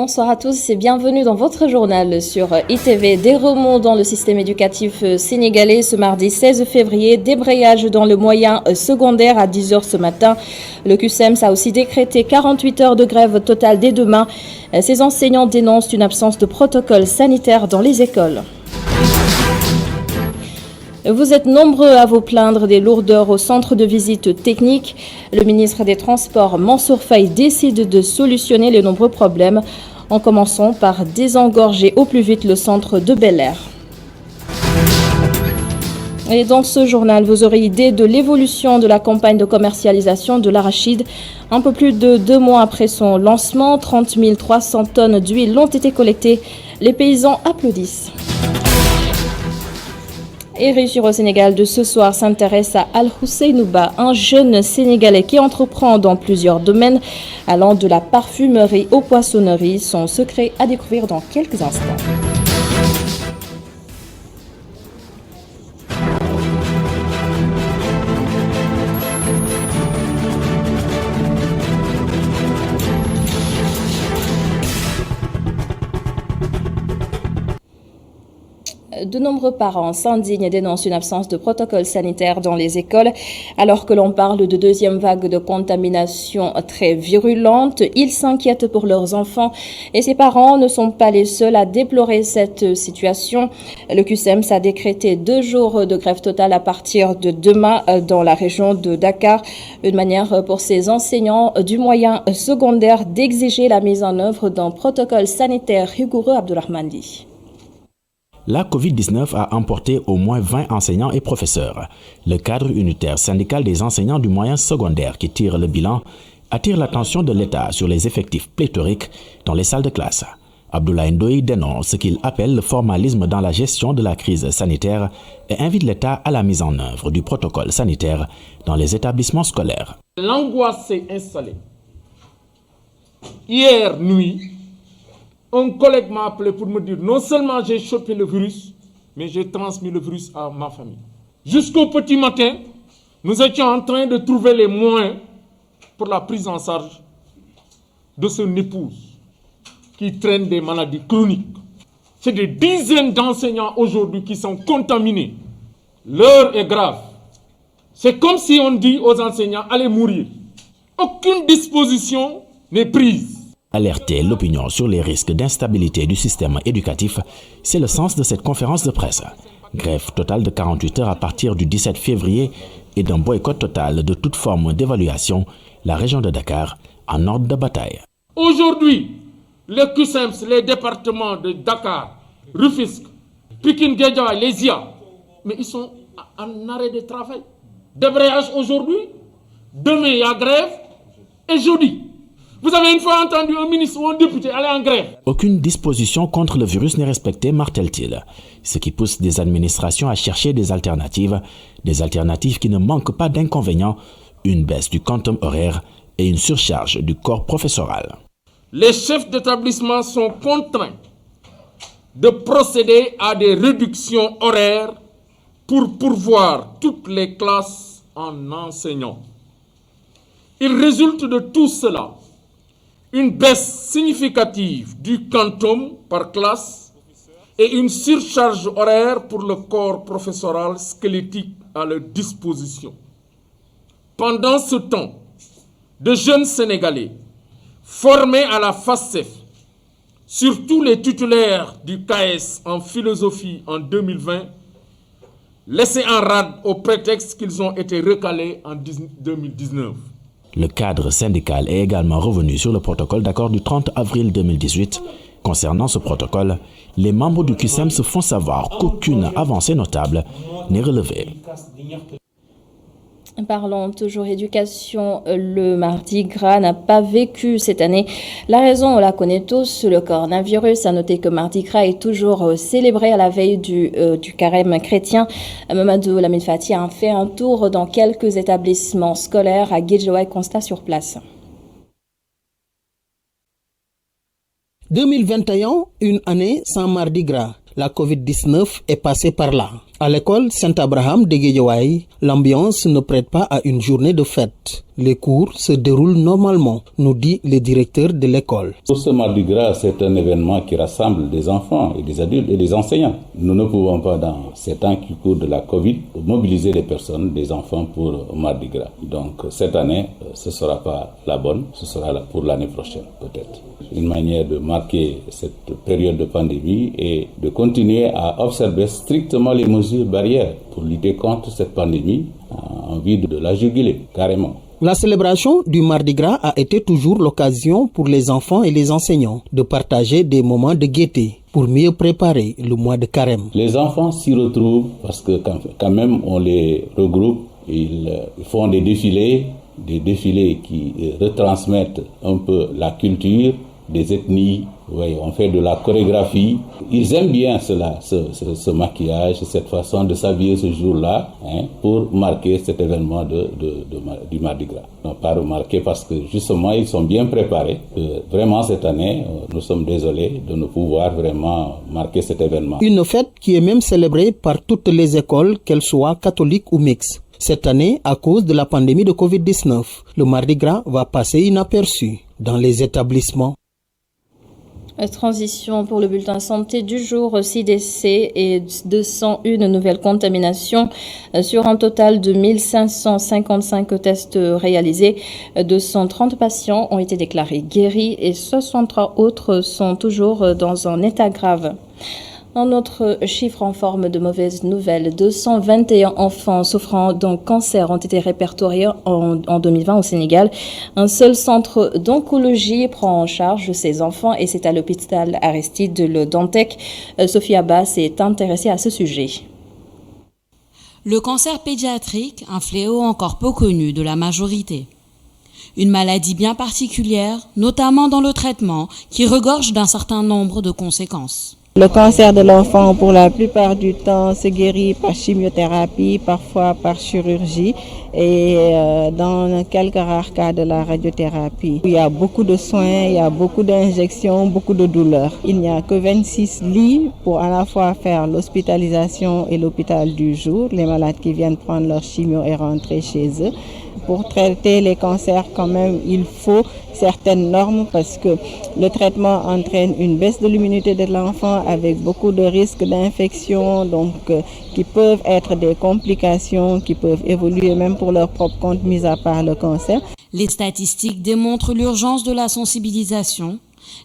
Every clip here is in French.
Bonsoir à tous et bienvenue dans votre journal sur ITV. Des remous dans le système éducatif sénégalais ce mardi 16 février. Débrayage dans le moyen secondaire à 10h ce matin. Le QSEMS a aussi décrété 48 heures de grève totale dès demain. Ces enseignants dénoncent une absence de protocole sanitaire dans les écoles. Vous êtes nombreux à vous plaindre des lourdeurs au centre de visite technique. Le ministre des Transports, Mansour Faye, décide de solutionner les nombreux problèmes en commençant par désengorger au plus vite le centre de Bel Air. Et dans ce journal, vous aurez idée de l'évolution de la campagne de commercialisation de l'arachide. Un peu plus de 2 mois après son lancement, 30 300 tonnes d'huile ont été collectées. Les paysans applaudissent. Et Réussir au Sénégal de ce soir s'intéresse à Al-Husseynouba, un jeune Sénégalais qui entreprend dans plusieurs domaines, allant de la parfumerie aux poissonneries. Son secret à découvrir dans quelques instants. De nombreux parents s'indignent et dénoncent une absence de protocole sanitaire dans les écoles. Alors que l'on parle de deuxième vague de contamination très virulente, ils s'inquiètent pour leurs enfants et ces parents ne sont pas les seuls à déplorer cette situation. Le QSEMS a décrété 2 jours de grève totale à partir de demain dans la région de Dakar. Une manière pour ces enseignants du moyen secondaire d'exiger la mise en œuvre d'un protocole sanitaire rigoureux. Abdourahmane Di. La Covid-19 a emporté au moins 20 enseignants et professeurs. Le cadre unitaire syndical des enseignants du moyen secondaire qui tire le bilan attire l'attention de l'État sur les effectifs pléthoriques dans les salles de classe. Abdoulaye Ndoye dénonce ce qu'il appelle le formalisme dans la gestion de la crise sanitaire et invite l'État à la mise en œuvre du protocole sanitaire dans les établissements scolaires. L'angoisse s'est installée. Hier nuit, un collègue m'a appelé pour me dire non seulement j'ai chopé le virus, mais j'ai transmis le virus à ma famille. Jusqu'au petit matin, nous étions en train de trouver les moyens pour la prise en charge de son épouse qui traîne des maladies chroniques. C'est des dizaines d'enseignants aujourd'hui qui sont contaminés. L'heure est grave. C'est comme si on dit aux enseignants allez mourir. Aucune disposition n'est prise. Alerter l'opinion sur les risques d'instabilité du système éducatif, c'est le sens de cette conférence de presse. Grève totale de 48 heures à partir du 17 février et d'un boycott total de toute forme d'évaluation, la région de Dakar en ordre de bataille. Aujourd'hui, les QSEMS, les départements de Dakar, Rufisque, Pikine, Guédiawaye, les IA, mais ils sont en arrêt de travail. Débrayage aujourd'hui, demain il y a grève et jeudi. Vous avez une fois entendu un ministre ou un député aller en grève? Aucune disposition contre le virus n'est respectée, martèle-t-il. Ce qui pousse des administrations à chercher des alternatives qui ne manquent pas d'inconvénients, une baisse du quantum horaire et une surcharge du corps professoral. Les chefs d'établissement sont contraints de procéder à des réductions horaires pour pourvoir toutes les classes en enseignants. Il résulte de tout cela une baisse significative du quantum par classe et une surcharge horaire pour le corps professoral squelettique à leur disposition. Pendant ce temps, de jeunes Sénégalais formés à la FASTEF, surtout les titulaires du KS en philosophie en 2020, laissés en rade au prétexte qu'ils ont été recalés en 2019. Le cadre syndical est également revenu sur le protocole d'accord du 30 avril 2018. Concernant ce protocole, les membres du QSEMS se font savoir qu'aucune avancée notable n'est relevée. Parlons toujours éducation. Le Mardi Gras n'a pas vécu cette année. La raison, on la connaît tous, le coronavirus. À noter que Mardi Gras est toujours célébré à la veille du carême chrétien. Mamadou Lamine Fati a fait un tour dans quelques établissements scolaires à Guédiawaye, constat sur place. 2021, une année sans Mardi Gras. La Covid-19 est passée par là. À l'école Saint-Abraham de Guédiawaye, l'ambiance ne prête pas à une journée de fête. Les cours se déroulent normalement, nous dit le directeur de l'école. Pour ce Mardi Gras, c'est un événement qui rassemble des enfants et des adultes et des enseignants. Nous ne pouvons pas, dans ces temps qui courent de la Covid, mobiliser des personnes, des enfants pour Mardi Gras. Donc cette année, ce ne sera pas la bonne, ce sera pour l'année prochaine peut-être. Une manière de marquer cette période de pandémie et de continuer à observer strictement les mesures barrières pour lutter contre cette pandémie en vue de la juguler carrément. La célébration du Mardi Gras a été toujours l'occasion pour les enfants et les enseignants de partager des moments de gaieté pour mieux préparer le mois de Carême. Les enfants s'y retrouvent parce que quand même on les regroupe, ils font des défilés qui retransmettent un peu la culture des ethnies. Oui, on fait de la chorégraphie. Ils aiment bien cela, ce maquillage, cette façon de s'habiller ce jour-là, pour marquer cet événement du Mardi Gras. On n'a pas remarqué parce que justement, ils sont bien préparés. Vraiment, cette année, nous sommes désolés de ne pouvoir vraiment marquer cet événement. Une fête qui est même célébrée par toutes les écoles, qu'elles soient catholiques ou mixtes. Cette année, à cause de la pandémie de Covid-19, le Mardi Gras va passer inaperçu dans les établissements. Transition pour le bulletin santé du jour, 6 décès et 201 nouvelles contaminations sur un total de 1555 tests réalisés. 230 patients ont été déclarés guéris et 63 autres sont toujours dans un état grave. Un autre chiffre en forme de mauvaise nouvelle, 221 enfants souffrant d'un cancer ont été répertoriés en 2020 au Sénégal. Un seul centre d'oncologie prend en charge ces enfants et c'est à l'hôpital Aristide de Le Dantec. Sophie Abba s'est intéressée à ce sujet. Le cancer pédiatrique, un fléau encore peu connu de la majorité. Une maladie bien particulière, notamment dans le traitement, qui regorge d'un certain nombre de conséquences. Le cancer de l'enfant, pour la plupart du temps, se guérit par chimiothérapie, parfois par chirurgie et dans quelques rares cas de la radiothérapie. Il y a beaucoup de soins, il y a beaucoup d'injections, beaucoup de douleurs. Il n'y a que 26 lits pour à la fois faire l'hospitalisation et l'hôpital du jour, les malades qui viennent prendre leur chimio et rentrer chez eux. Pour traiter les cancers, quand même, il faut certaines normes parce que le traitement entraîne une baisse de l'immunité de l'enfant avec beaucoup de risques d'infection, donc qui peuvent être des complications, qui peuvent évoluer même pour leur propre compte, mis à part le cancer. Les statistiques démontrent l'urgence de la sensibilisation.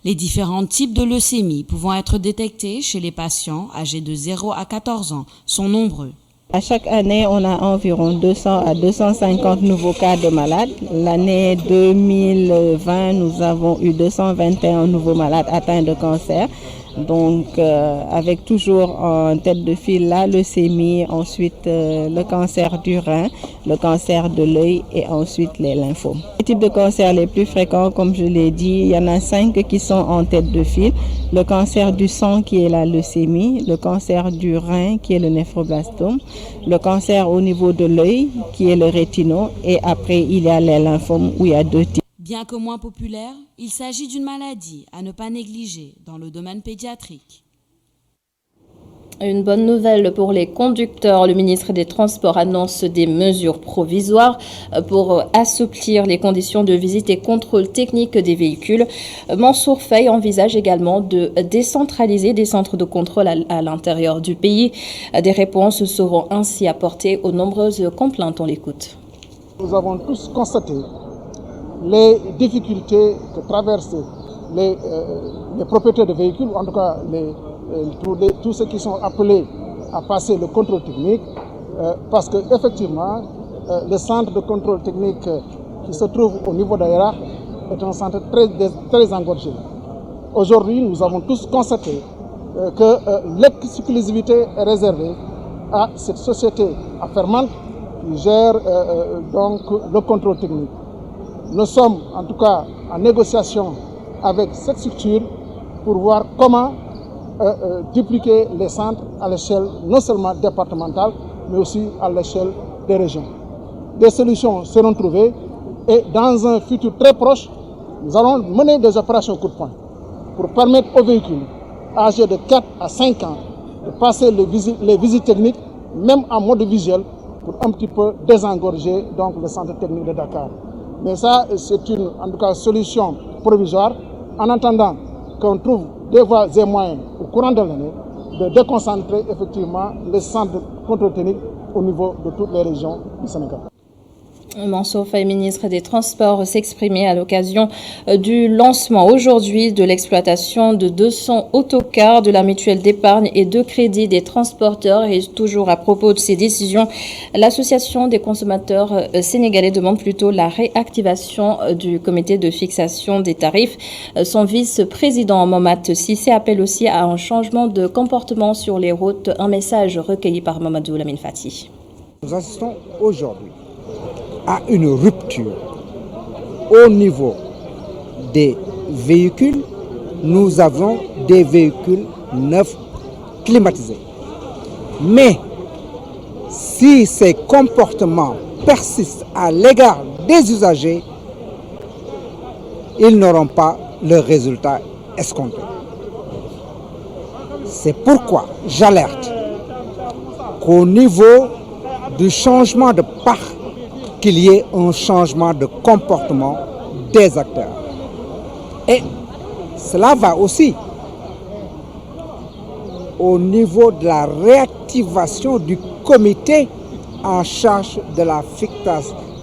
Les différents types de leucémie pouvant être détectés chez les patients âgés de 0 à 14 ans sont nombreux. À chaque année, on a environ 200 à 250 nouveaux cas de malades. L'année 2020, nous avons eu 221 nouveaux malades atteints de cancer. Donc, avec toujours en tête de file la leucémie, ensuite le cancer du rein, le cancer de l'œil et ensuite les lymphomes. Les types de cancers les plus fréquents, comme je l'ai dit, il y en a 5 qui sont en tête de file. Le cancer du sang qui est la leucémie, le cancer du rein qui est le néphroblastome, le cancer au niveau de l'œil qui est le rétino et après il y a les lymphomes où il y a 2 types. Bien que moins populaire, il s'agit d'une maladie à ne pas négliger dans le domaine pédiatrique. Une bonne nouvelle pour les conducteurs. Le ministre des Transports annonce des mesures provisoires pour assouplir les conditions de visite et contrôle technique des véhicules. Mansour Faye envisage également de décentraliser des centres de contrôle à l'intérieur du pays. Des réponses seront ainsi apportées aux nombreuses complaintes. On l'écoute. Nous avons tous constaté les difficultés que traversent les propriétaires de véhicules, ou en tout cas tous ceux qui sont appelés à passer le contrôle technique, parce qu'effectivement, le centre de contrôle technique qui se trouve au niveau d'Aïra est un centre très engorgé. Aujourd'hui, nous avons tous constaté que l'exclusivité est réservée à cette société affermante qui gère donc le contrôle technique. Nous sommes en tout cas en négociation avec cette structure pour voir comment dupliquer les centres à l'échelle non seulement départementale, mais aussi à l'échelle des régions. Des solutions seront trouvées et dans un futur très proche, nous allons mener des opérations coup de poing pour permettre aux véhicules âgés de 4 à 5 ans de passer les visites techniques, même en mode visuel, pour un petit peu désengorger donc, le centre technique de Dakar. Mais ça, c'est une, en tout cas, solution provisoire, en attendant qu'on trouve des voies et moyens au courant de l'année de déconcentrer effectivement les centres de contrôle technique au niveau de toutes les régions du Sénégal. Mansour Faye, ministre des Transports, s'exprimait à l'occasion du lancement aujourd'hui de l'exploitation de 200 autocars de la mutuelle d'épargne et de crédit des transporteurs. Et toujours à propos de ces décisions, l'association des consommateurs sénégalais demande plutôt la réactivation du comité de fixation des tarifs. Son vice-président Mohamed Sissé appelle aussi à un changement de comportement sur les routes. Un message recueilli par Mamadou Lamine Fati. Nous assistons aujourd'hui à une rupture au niveau des véhicules. Nous avons des véhicules neufs climatisés. Mais si ces comportements persistent à l'égard des usagers, ils n'auront pas le résultat escompté. C'est pourquoi j'alerte qu'au niveau du changement de parc, qu'il y ait un changement de comportement des acteurs. Et cela va aussi au niveau de la réactivation du comité en charge de la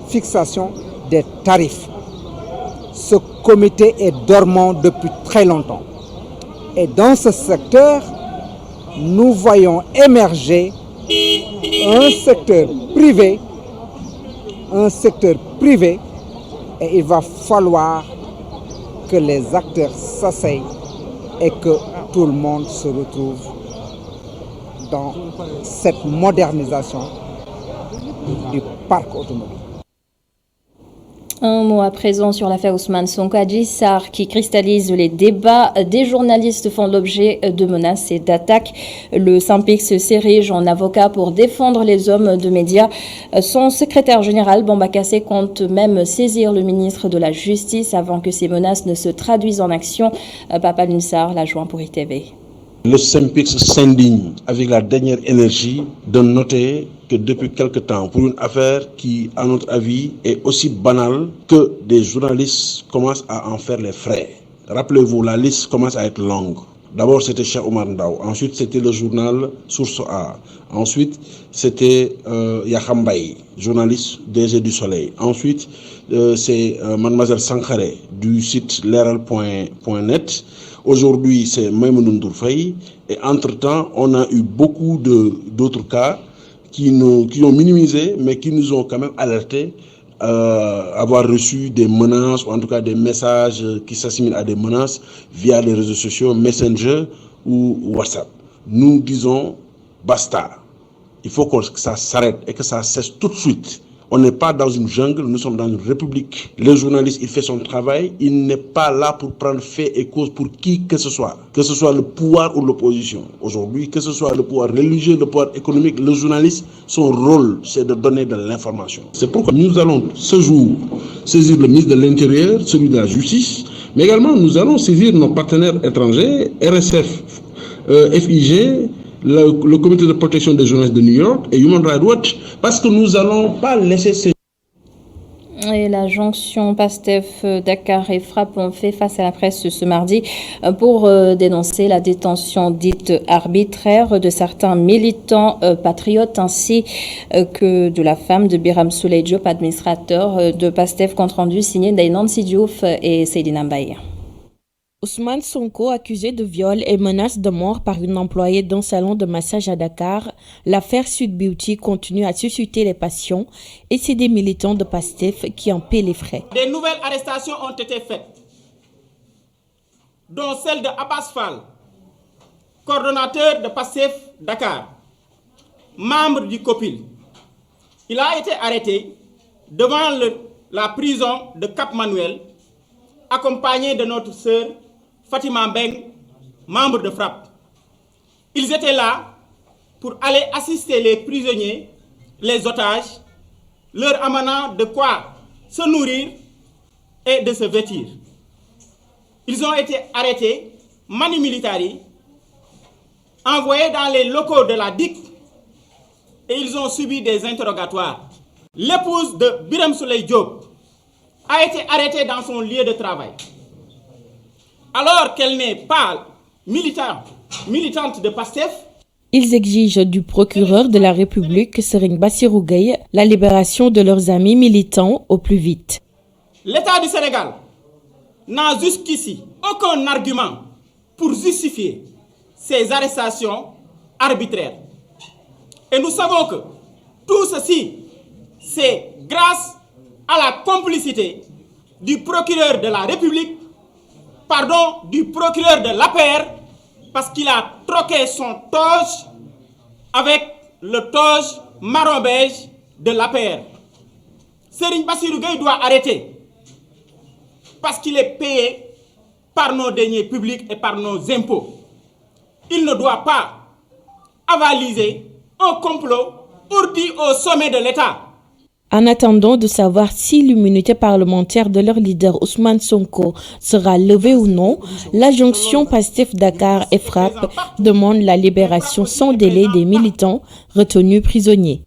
fixation des tarifs. Ce comité est dormant depuis très longtemps. Et dans ce secteur, nous voyons émerger un secteur privé, et il va falloir que les acteurs s'asseyent et que tout le monde se retrouve dans cette modernisation du parc automobile. Un mot à présent sur l'affaire Ousmane Sonko Adji Sarr qui cristallise les débats. Des journalistes font l'objet de menaces et d'attaques. Le Synpics s'érige en avocat pour défendre les hommes de médias. Son secrétaire général, Bamba Kassé, compte même saisir le ministre de la Justice avant que ces menaces ne se traduisent en action. Papa Lunsar l'a joint pour ITV. Le Synpics s'indigne avec la dernière énergie de noter que depuis quelque temps, pour une affaire qui, à notre avis, est aussi banale, que des journalistes commencent à en faire les frais. Rappelez-vous, la liste commence à être longue. D'abord, c'était Cheikh Oumar Ndao. Ensuite, c'était le journal Source A. Ensuite, c'était Yakham Mbaye, journaliste DG du Soleil. Ensuite, c'est Mademoiselle Sankaré du site leral.net. Aujourd'hui, c'est Maïmouna Ndour Faye. Et entre-temps, on a eu beaucoup d'autres cas qui ont minimisé, mais qui nous ont quand même alertés avoir reçu des menaces, ou en tout cas des messages qui s'assimilent à des menaces via les réseaux sociaux, Messenger ou WhatsApp. Nous disons basta. Il faut que ça s'arrête et que ça cesse tout de suite. On n'est pas dans une jungle, nous sommes dans une république. Le journaliste, il fait son travail, il n'est pas là pour prendre fait et cause pour qui que ce soit le pouvoir ou l'opposition. Aujourd'hui, que ce soit le pouvoir religieux, le pouvoir économique, le journaliste, son rôle, c'est de donner de l'information. C'est pourquoi nous allons ce jour saisir le ministre de l'Intérieur, celui de la Justice, mais également nous allons saisir nos partenaires étrangers, RSF, FIG, le comité de protection des journalistes de New York et Human Rights Watch, parce que nous n'allons pas laisser ces... Et la jonction PASTEF Dakar et Frappe ont fait face à la presse ce mardi pour dénoncer la détention dite arbitraire de certains militants patriotes ainsi que de la femme de Biram Souley Diop, administrateur de PASTEF, compte rendu signé d'Ainansi Diouf et Seydina Mbaye. Ousmane Sonko, accusé de viol et menace de mort par une employée d'un salon de massage à Dakar, l'affaire Sud Beauty continue à susciter les passions et c'est des militants de PASTEF qui en paient les frais. Des nouvelles arrestations ont été faites, dont celle de Abbas Fall, coordonnateur de PASTEF Dakar, membre du COPIL. Il a été arrêté devant la prison de Cap Manuel, accompagné de notre sœur Fatima Mbeng, membre de Frappe. Ils étaient là pour aller assister les prisonniers, les otages, leur amenant de quoi se nourrir et de se vêtir. Ils ont été arrêtés, manu militari, envoyés dans les locaux de la DIC et ils ont subi des interrogatoires. L'épouse de Biram Souley Diop a été arrêtée dans son lieu de travail, alors qu'elle n'est pas militante de PASTEF. Ils exigent du procureur de la République, Serigne Bassirou Gueye, la libération de leurs amis militants au plus vite. L'État du Sénégal n'a jusqu'ici aucun argument pour justifier ces arrestations arbitraires. Et nous savons que tout ceci, c'est grâce à la complicité du procureur de la République, du procureur de l'APR, parce qu'il a troqué son toge avec le toge marron beige de l'APR. Serigne Bassirou Gueye doit arrêter, parce qu'il est payé par nos deniers publics et par nos impôts. Il ne doit pas avaliser un complot ourdi au sommet de l'État. En attendant de savoir si l'immunité parlementaire de leur leader Ousmane Sonko sera levée ou non, la jonction PASTEF Dakar et FRAPP demande la libération sans délai des militants retenus prisonniers.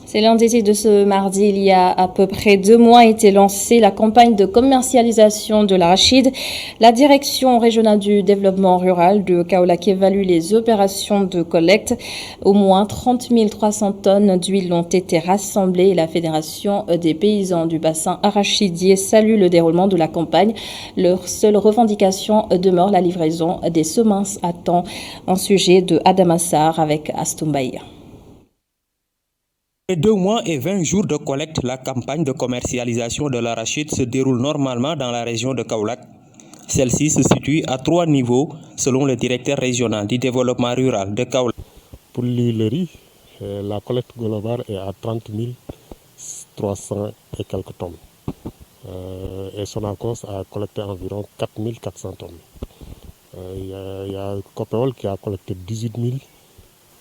C'est lundi de ce mardi, il y a à peu près 2 mois, a été lancée la campagne de commercialisation de l'arachide. La direction régionale du développement rural de Kaolack évalue les opérations de collecte. Au moins 30 300 tonnes d'huile ont été rassemblées et la Fédération des paysans du bassin arachidier salue le déroulement de la campagne. Leur seule revendication demeure la livraison des semences à temps. Un sujet de Adamassar avec Astumbaï. Après 2 mois et 20 jours de collecte, la campagne de commercialisation de l'arachide se déroule normalement dans la région de Kaolack. Celle-ci se situe à 3 niveaux selon le directeur régional du développement rural de Kaolack. Pour l'huilerie, la collecte globale est à 30 300 et quelques tonnes. Et Sonacos a collecté environ 4 400 tonnes. Il y a Copéol qui a collecté 18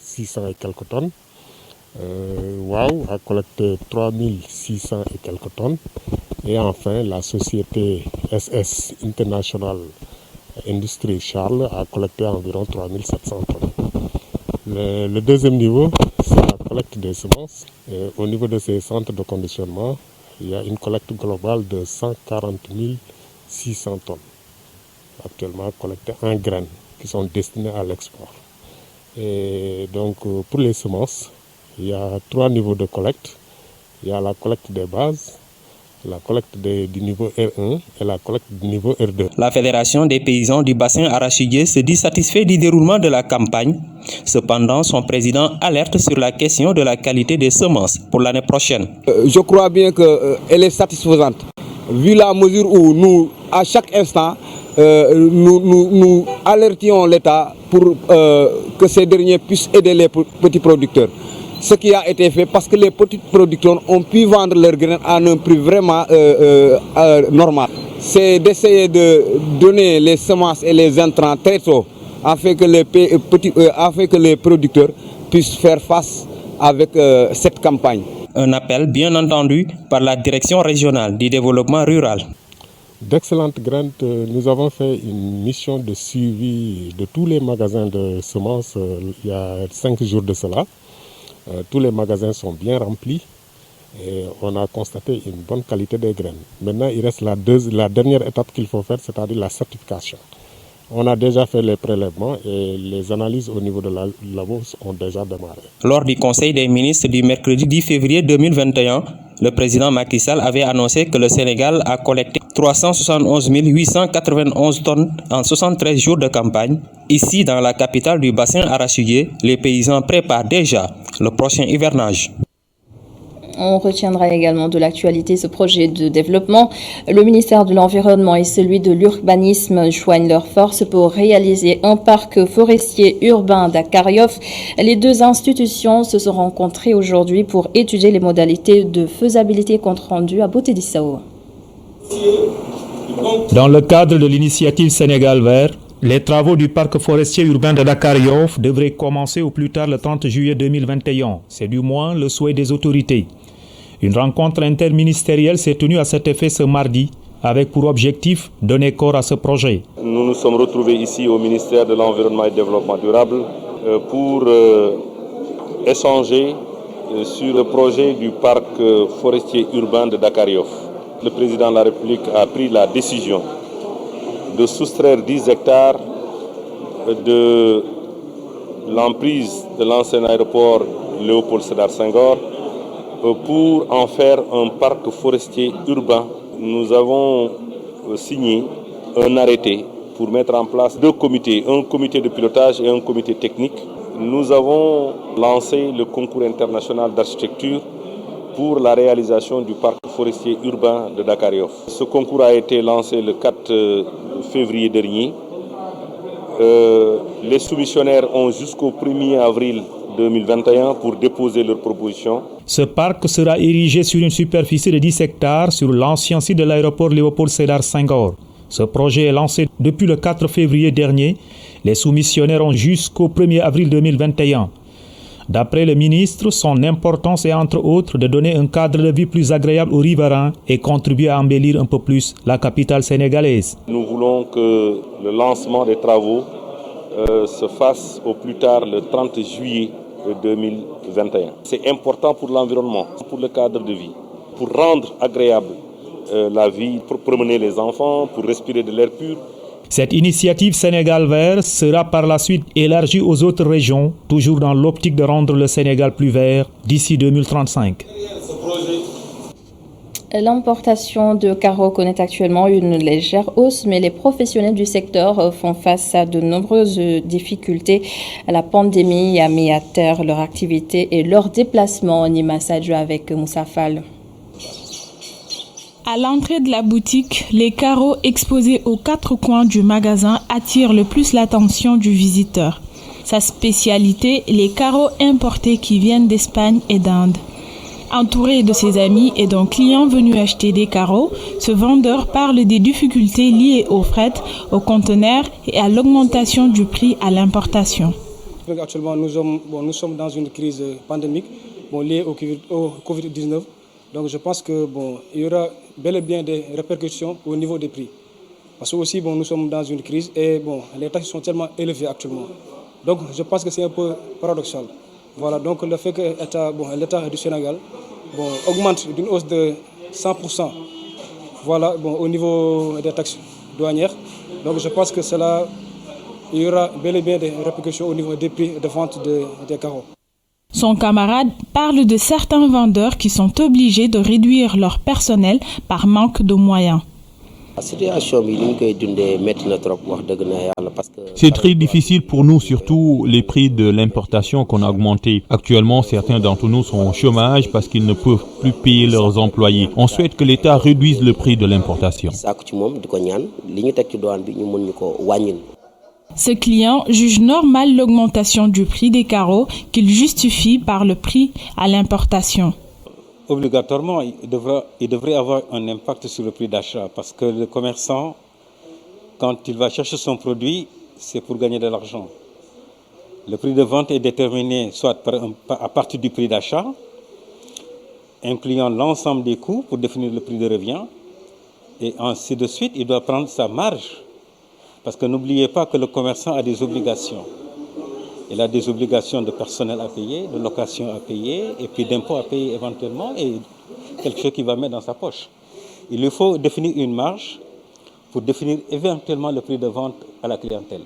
600 et quelques tonnes. WOW a collecté 3600 et quelques tonnes. Et enfin, la société SS International Industrie Charles a collecté environ 3700 tonnes. Le deuxième niveau, c'est la collecte des semences. Et au niveau de ces centres de conditionnement, il y a une collecte globale de 140 600 tonnes, actuellement collectées en graines, qui sont destinées à l'export. Et donc, pour les semences, il y a 3 niveaux de collecte. Il y a la collecte des bases, la collecte du niveau R1 et la collecte du niveau R2. La Fédération des paysans du bassin arachidier se dit satisfait du déroulement de la campagne. Cependant, son président alerte sur la question de la qualité des semences pour l'année prochaine. Je crois bien qu'elle est satisfaisante, vu la mesure où nous, à chaque instant, nous alertions l'État pour que ces derniers puissent aider les petits producteurs. Ce qui a été fait parce que les petits producteurs ont pu vendre leurs graines à un prix vraiment normal. C'est d'essayer de donner les semences et les intrants très tôt afin que les producteurs puissent faire face avec cette campagne. Un appel bien entendu par la direction régionale du développement rural. D'excellentes graines, nous avons fait une mission de suivi de tous les magasins de semences il y a 5 jours de cela. Tous les magasins sont bien remplis et on a constaté une bonne qualité des graines. Maintenant, il reste la dernière étape qu'il faut faire, c'est-à-dire la certification. On a déjà fait les prélèvements et les analyses au niveau de la bourse ont déjà démarré. Lors du Conseil des ministres du mercredi 10 février 2021, le président Macky Sall avait annoncé que le Sénégal a collecté 371 891 tonnes en 73 jours de campagne. Ici, dans la capitale du bassin arachidier, les paysans préparent déjà le prochain hivernage. On retiendra également de l'actualité ce projet de développement. Le ministère de l'Environnement et celui de l'Urbanisme joignent leurs forces pour réaliser un parc forestier urbain d'Akariof. Les 2 institutions se sont rencontrées aujourd'hui pour étudier les modalités de faisabilité compte rendu à Boté-Dissao. Dans le cadre de l'initiative Sénégal Vert, les travaux du parc forestier urbain de Dakar-Yoff devraient commencer au plus tard le 30 juillet 2021. C'est du moins le souhait des autorités. Une rencontre interministérielle s'est tenue à cet effet ce mardi, avec pour objectif donner corps à ce projet. Nous nous sommes retrouvés ici au ministère de l'Environnement et du Développement durable pour échanger sur le projet du parc forestier urbain de Dakar-Yoff. Le président de la République a pris la décision de soustraire 10 hectares de l'emprise de l'ancien aéroport Léopold Sédar Senghor pour en faire un parc forestier urbain. Nous avons signé un arrêté pour mettre en place 2 comités, un comité de pilotage et un comité technique. Nous avons lancé le concours international d'architecture pour la réalisation du parc forestier urbain de Dakar-Yoff. Ce concours a été lancé le 4 février dernier. Les soumissionnaires ont jusqu'au 1er avril 2021 pour déposer leurs propositions. Ce parc sera érigé sur une superficie de 10 hectares sur l'ancien site de l'aéroport Léopold Sédar Senghor. Ce projet est lancé depuis le 4 février dernier. Les soumissionnaires ont jusqu'au 1er avril 2021. D'après le ministre, son importance est entre autres de donner un cadre de vie plus agréable aux riverains et contribuer à embellir un peu plus la capitale sénégalaise. Nous voulons que le lancement des travaux se fasse au plus tard le 30 juillet 2021. C'est important pour l'environnement, pour le cadre de vie, pour rendre agréable la vie, pour promener les enfants, pour respirer de l'air pur. Cette initiative Sénégal vert sera par la suite élargie aux autres régions, toujours dans l'optique de rendre le Sénégal plus vert d'ici 2035. L'importation de carreaux connaît actuellement une légère hausse, mais les professionnels du secteur font face à de nombreuses difficultés. La pandémie a mis à terre leur activité et leur déplacement. Nima Sadio avec Moussa Fall. À l'entrée de la boutique, les carreaux exposés aux 4 coins du magasin attirent le plus l'attention du visiteur. Sa spécialité, les carreaux importés qui viennent d'Espagne et d'Inde. Entouré de ses amis et d'un client venu acheter des carreaux, ce vendeur parle des difficultés liées au fret, aux conteneurs et à l'augmentation du prix à l'importation. Actuellement, nous sommes dans une crise pandémique liée au Covid-19. Donc je pense que il y aura bel et bien des répercussions au niveau des prix. Parce que aussi nous sommes dans une crise et les taxes sont tellement élevées actuellement. Donc je pense que c'est un peu paradoxal. Voilà, donc le fait que l'État du Sénégal augmente d'une hausse de 100% au niveau des taxes douanières. Donc je pense que il y aura bel et bien des répercussions au niveau des prix de vente des carreaux. Son camarade parle de certains vendeurs qui sont obligés de réduire leur personnel par manque de moyens. C'est très difficile pour nous, surtout les prix de l'importation qu'on a augmenté. Actuellement, certains d'entre nous sont au chômage parce qu'ils ne peuvent plus payer leurs employés. On souhaite que l'État réduise le prix de l'importation. Ce client juge normal l'augmentation du prix des carreaux qu'il justifie par le prix à l'importation. Obligatoirement, il devrait avoir un impact sur le prix d'achat parce que le commerçant, quand il va chercher son produit, c'est pour gagner de l'argent. Le prix de vente est déterminé soit à partir du prix d'achat, incluant l'ensemble des coûts pour définir le prix de revient, et ainsi de suite, il doit prendre sa marge. Parce que n'oubliez pas que le commerçant a des obligations. Il a des obligations de personnel à payer, de location à payer, et puis d'impôts à payer éventuellement, et quelque chose qu'il va mettre dans sa poche. Il lui faut définir une marge pour définir éventuellement le prix de vente à la clientèle.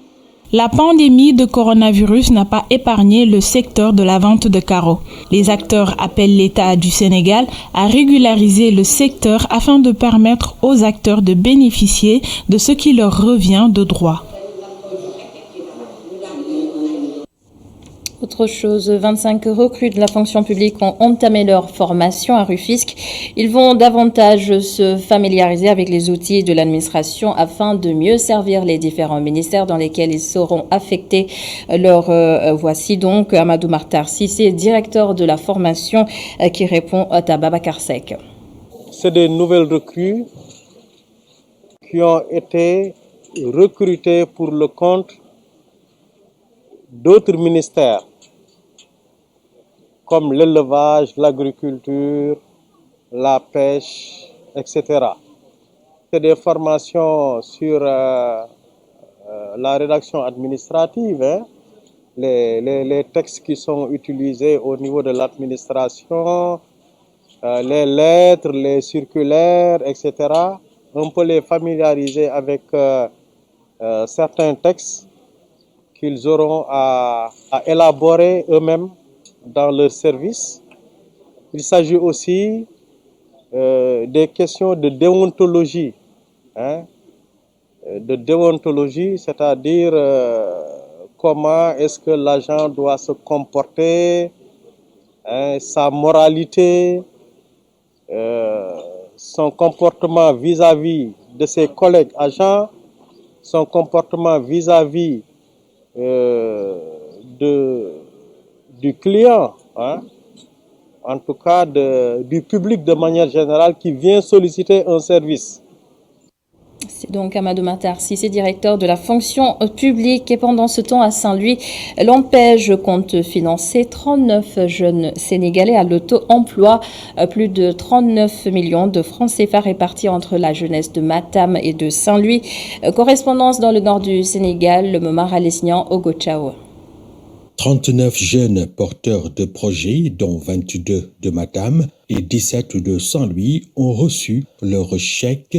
La pandémie de coronavirus n'a pas épargné le secteur de la vente de carreaux. Les acteurs appellent l'État du Sénégal à régulariser le secteur afin de permettre aux acteurs de bénéficier de ce qui leur revient de droit. Autre chose, 25 recrues de la fonction publique ont entamé leur formation à Rufisque. Ils vont davantage se familiariser avec les outils de l'administration afin de mieux servir les différents ministères dans lesquels ils seront affectés. Voici donc Amadou Martar Sissé, directeur de la formation, qui répond à Babacar Seck. C'est des nouvelles recrues qui ont été recrutées pour le compte d'autres ministères comme l'élevage, l'agriculture, la pêche, etc. C'est des formations sur la rédaction administrative, les textes qui sont utilisés au niveau de l'administration, les lettres, les circulaires, etc. On peut les familiariser avec certains textes qu'ils auront à élaborer eux-mêmes dans leur service. Il s'agit aussi des questions de déontologie, c'est-à-dire comment est-ce que l'agent doit se comporter, sa moralité, son comportement vis-à-vis de ses collègues agents, son comportement vis-à-vis du client, en tout cas du public de manière générale qui vient solliciter un service. C'est donc Amadou Matar Cissé, directeur de la fonction publique. Et pendant ce temps, à Saint-Louis, l'ANPEJ compte financer 39 jeunes Sénégalais à l'auto-emploi. Plus de 39 millions de francs CFA répartis entre la jeunesse de Matam et de Saint-Louis. Correspondance dans le nord du Sénégal, le Momar Alesnian, Ogochao. 39 jeunes porteurs de projets, dont 22 de Matam et 17 de Saint-Louis, ont reçu leur chèque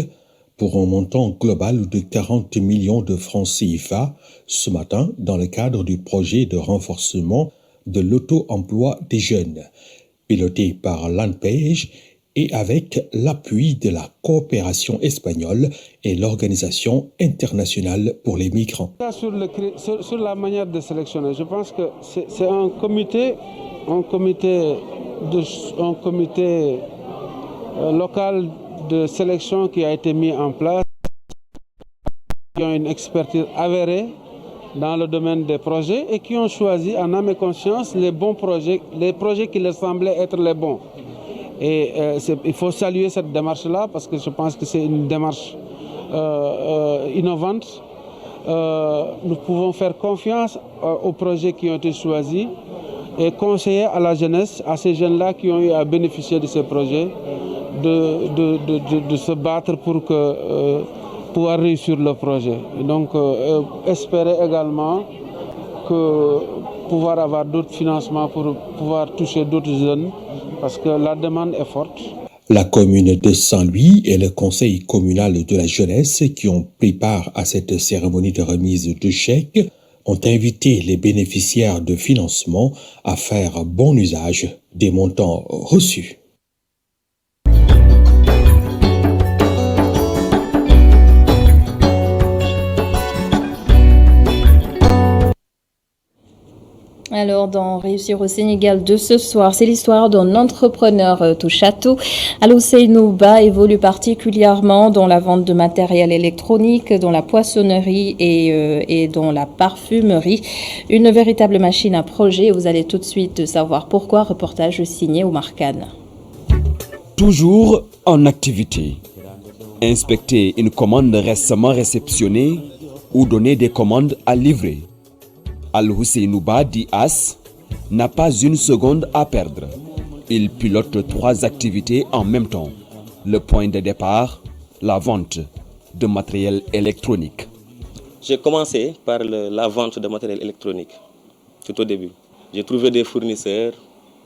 pour un montant global de 40 millions de francs CFA ce matin dans le cadre du projet de renforcement de l'auto-emploi des jeunes, piloté par l'ANPEJ et avec l'appui de la coopération espagnole et l'Organisation internationale pour les migrants. Sur la manière de sélectionner, je pense que c'est un comité local de sélection qui a été mis en place, qui ont une expertise avérée dans le domaine des projets et qui ont choisi en âme et conscience les bons projets, les projets qui leur semblaient être les bons. Et il faut saluer cette démarche-là parce que je pense que c'est une démarche innovante. Nous pouvons faire confiance aux projets qui ont été choisis et conseiller à la jeunesse, à ces jeunes-là qui ont eu à bénéficier de ces projets, de se battre pour pouvoir réussir le projet. Et donc, espérer également pouvoir avoir d'autres financements pour pouvoir toucher d'autres jeunes, parce que la demande est forte. La commune de Saint-Louis et le conseil communal de la jeunesse qui ont pris part à cette cérémonie de remise de chèques ont invité les bénéficiaires de financement à faire bon usage des montants reçus. Alors, dans Réussir au Sénégal de ce soir, c'est l'histoire d'un entrepreneur touche-à-tout. Ousseynou Ba évolue particulièrement dans la vente de matériel électronique, dans la poissonnerie et dans la parfumerie. Une véritable machine à projet. Vous allez tout de suite savoir pourquoi. Reportage signé Oumar Khan. Toujours en activité. Inspecter une commande récemment réceptionnée ou donner des commandes à livrer. Al-Ousseynou Ba dit As n'a pas une seconde à perdre. Il pilote 3 activités en même temps. Le point de départ, la vente de matériel électronique. J'ai commencé par la vente de matériel électronique, tout au début. J'ai trouvé des fournisseurs,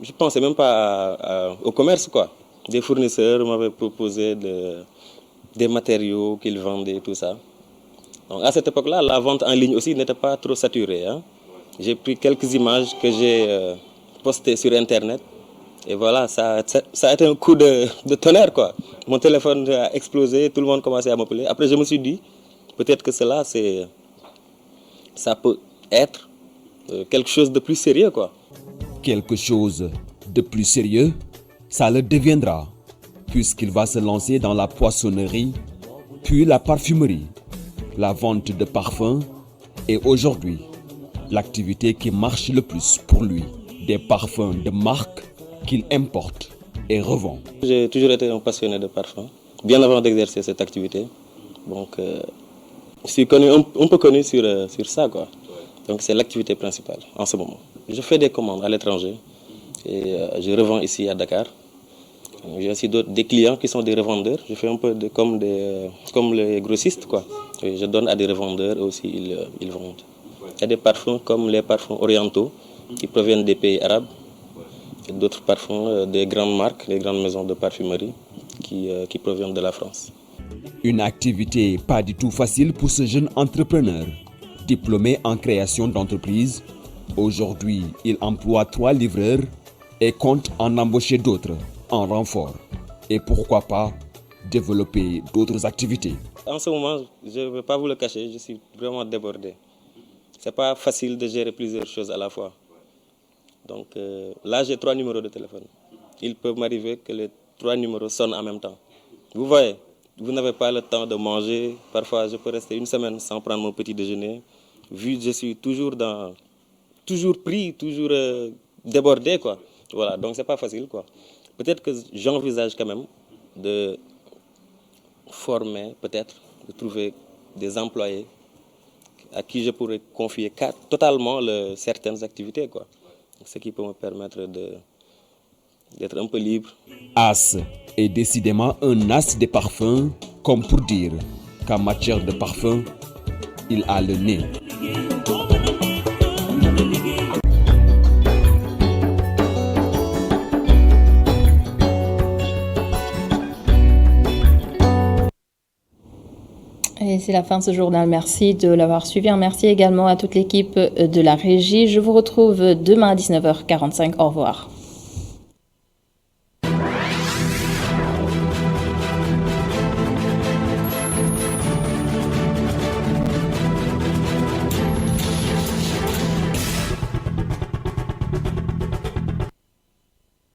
je ne pensais même pas au commerce, quoi. Des fournisseurs m'avaient proposé des matériaux qu'ils vendaient, tout ça. Donc à cette époque-là, la vente en ligne aussi n'était pas trop saturée. J'ai pris quelques images que j'ai postées sur Internet. Et voilà, ça a été un coup de tonnerre, quoi. Mon téléphone a explosé, tout le monde commençait à m'appeler. Après, je me suis dit, peut-être que ça peut être quelque chose de plus sérieux, quoi. Quelque chose de plus sérieux, ça le deviendra, puisqu'il va se lancer dans la poissonnerie, puis la parfumerie, la vente de parfums et aujourd'hui, l'activité qui marche le plus pour lui, des parfums de marque qu'il importe et revend. J'ai toujours été un passionné de parfums, bien avant d'exercer cette activité. Donc, je suis un peu connu sur ça, quoi. Donc, c'est l'activité principale en ce moment. Je fais des commandes à l'étranger et je revends ici à Dakar. J'ai aussi des clients qui sont des revendeurs. Je fais un peu comme les grossistes, quoi. Et je donne à des revendeurs et aussi ils vendent. Il y a des parfums comme les parfums orientaux qui proviennent des pays arabes et d'autres parfums des grandes marques, des grandes maisons de parfumerie qui proviennent de la France. Une activité pas du tout facile pour ce jeune entrepreneur. Diplômé en création d'entreprise, aujourd'hui il emploie 3 livreurs et compte en embaucher d'autres en renfort. Et pourquoi pas développer d'autres activités. En ce moment, je ne vais pas vous le cacher, je suis vraiment débordé. Ce n'est pas facile de gérer plusieurs choses à la fois. Donc là, j'ai 3 numéros de téléphone. Il peut m'arriver que les 3 numéros sonnent en même temps. Vous voyez, vous n'avez pas le temps de manger. Parfois, je peux rester une semaine sans prendre mon petit déjeuner. Vu que je suis toujours pris, toujours débordé, quoi. Voilà, donc c'est pas facile, quoi. Peut-être que j'envisage quand même de former, peut-être, de trouver des employés à qui je pourrais confier totalement certaines activités, quoi. Ce qui peut me permettre d'être un peu libre. As est décidément un as des parfums, comme pour dire qu'en matière de parfum, il a le nez. Et c'est la fin de ce journal. Merci de l'avoir suivi. Merci également à toute l'équipe de la régie. Je vous retrouve demain à 19h45. Au revoir.